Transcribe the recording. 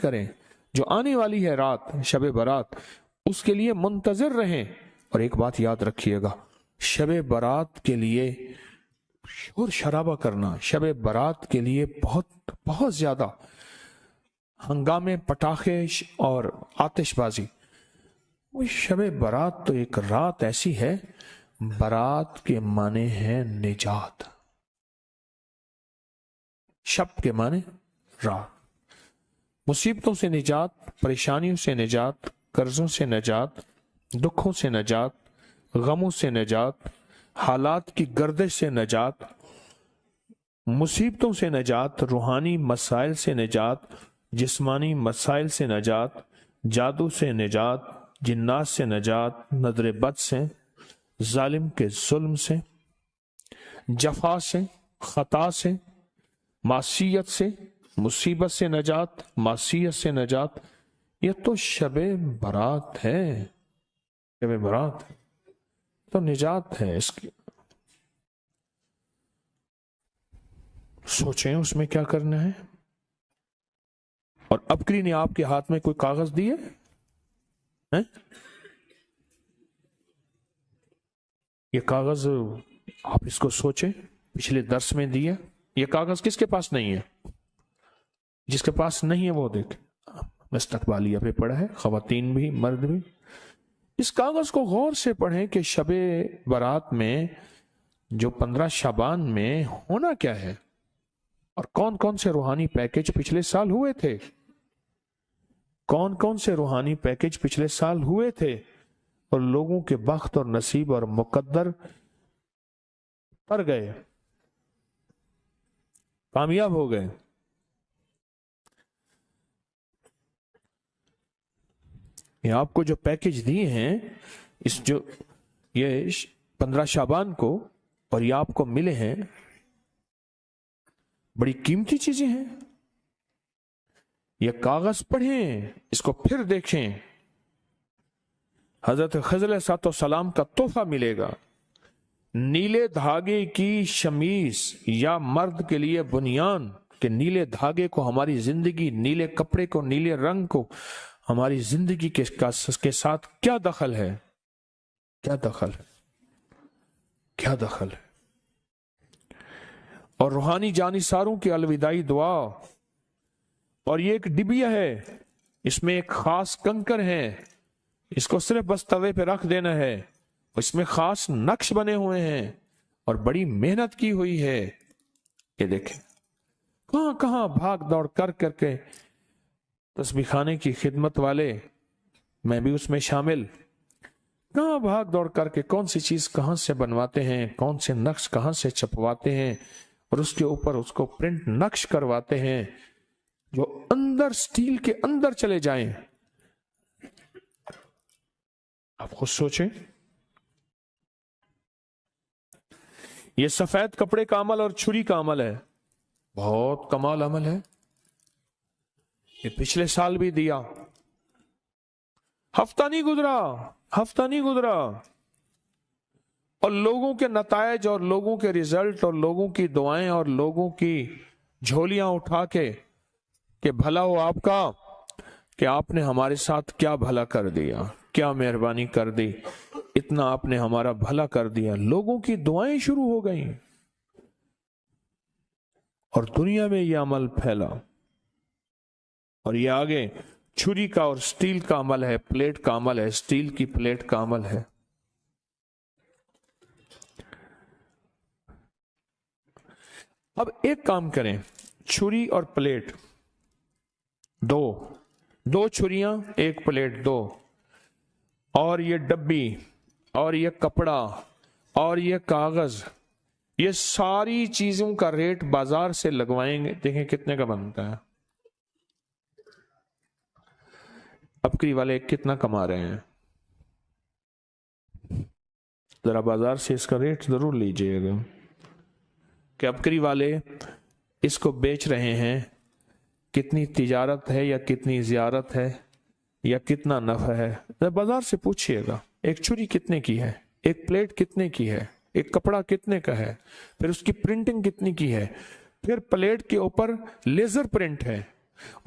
کریں. جو آنے والی ہے رات شب برات اس کے لیے منتظر رہیں. اور ایک بات یاد رکھیے گا، شب برات کے لیے شور شرابہ کرنا، شب برات کے لیے بہت بہت زیادہ ہنگامے، پٹاخے اور آتش بازی. وہ شب برات تو ایک رات ایسی ہے، برات کے معنی ہے نجات، شب کے معنی رات. مصیبتوں سے نجات، پریشانیوں سے نجات، قرضوں سے نجات، دکھوں سے نجات، غموں سے نجات، حالات کی گردش سے نجات، مصیبتوں سے نجات، روحانی مسائل سے نجات، جسمانی مسائل سے نجات، جادو سے نجات، جنات سے نجات، نظر بد سے، ظالم کے ظلم سے، جفا سے، خطا سے، معصیت سے، مصیبت سے نجات، معصیت سے نجات. یہ تو شب برات ہے، شب برات تو نجات ہے اس کی. سوچیں اس میں کیا کرنا ہے. اور ابکری نے آپ کے ہاتھ میں کوئی کاغذ دیے ہیں؟ یہ کاغذ آپ اس کو سوچیں، پچھلے درس میں دیا. یہ کاغذ کس کے پاس نہیں ہے؟ جس کے پاس نہیں ہے وہ دیکھ، استقبالیہ پہ پڑھا ہے، خواتین بھی مرد بھی. اس کاغذ کو غور سے پڑھیں کہ شب برات میں جو 15 شعبان میں ہونا کیا ہے، اور کون کون سے روحانی پیکج پچھلے سال ہوئے تھے، کون کون سے روحانی پیکج پچھلے سال ہوئے تھے، اور لوگوں کے بخت اور نصیب اور مقدر پر گئے، کامیاب ہو گئے. یہ آپ کو جو پیکج دیے ہیں، یہ 15 شعبان کو، اور یہ آپ کو ملے ہیں، بڑی قیمتی چیزیں ہیں. یہ کاغذ پڑھیں، اس کو پھر دیکھیں. حضرت خضر علیہ السلام کا تحفہ ملے گا. نیلے دھاگے کی شمیز یا مرد کے لیے بنیان، کہ نیلے دھاگے کو ہماری زندگی، نیلے کپڑے کو، نیلے رنگ کو ہماری زندگی کے ساتھ کیا دخل ہے، کیا دخل ہے، کیا دخل ہے. اور روحانی جانثاروں کی الوداعی دعا. اور یہ ایک ڈبیا ہے، اس میں ایک خاص کنکر ہے، اس کو صرف بس توے پہ رکھ دینا ہے. اس میں خاص نقش بنے ہوئے ہیں اور بڑی محنت کی ہوئی ہے. یہ دیکھیں کہاں کہاں بھاگ دوڑ کر کے تسبیح خانے کی خدمت والے، میں بھی اس میں شامل، کہاں بھاگ دوڑ کر کے کون سی چیز کہاں سے بنواتے ہیں، کون سے نقش کہاں سے چھپواتے ہیں، اور اس کے اوپر اس کو پرنٹ نقش کرواتے ہیں جو اندر سٹیل کے اندر چلے جائیں. آپ خود سوچیں. یہ سفید کپڑے کا عمل اور چھری کا عمل ہے، بہت کمال عمل ہے. یہ پچھلے سال بھی دیا، ہفتہ نہیں گزرا، اور لوگوں کے نتائج اور لوگوں کے ریزلٹ اور لوگوں کی دعائیں اور لوگوں کی جھولیاں اٹھا کے کہ بھلا ہو آپ کا، کہ آپ نے ہمارے ساتھ کیا بھلا کر دیا، کیا مہربانی کر دی، اتنا آپ نے ہمارا بھلا کر دیا. لوگوں کی دعائیں شروع ہو گئیں اور دنیا میں یہ عمل پھیلا. اور یہ آگے چھری کا اور سٹیل کا عمل ہے، پلیٹ کا عمل ہے، سٹیل کی پلیٹ کا عمل ہے. اب ایک کام کریں، چھری اور پلیٹ دو چھریاں، ایک پلیٹ، دو، اور یہ ڈبی اور یہ کپڑا اور یہ کاغذ، یہ ساری چیزوں کا ریٹ بازار سے لگوائیں گے، دیکھیں کتنے کا بنتا ہے. ابکری والے کتنا کما رہے ہیں، ذرا بازار سے اس کا ریٹ ضرور لیجئے گا کہ ابکری والے اس کو بیچ رہے ہیں، کتنی تجارت ہے یا کتنی زیارت ہے یا کتنا نفع ہے. بازار سے پوچھئے گا ایک چھری کتنے کی ہے، ایک پلیٹ کتنے کی ہے، ایک کپڑا کتنے کا ہے، پھر اس کی پرنٹنگ کتنی کی ہے، پھر پلیٹ کے اوپر لیزر پرنٹ ہے،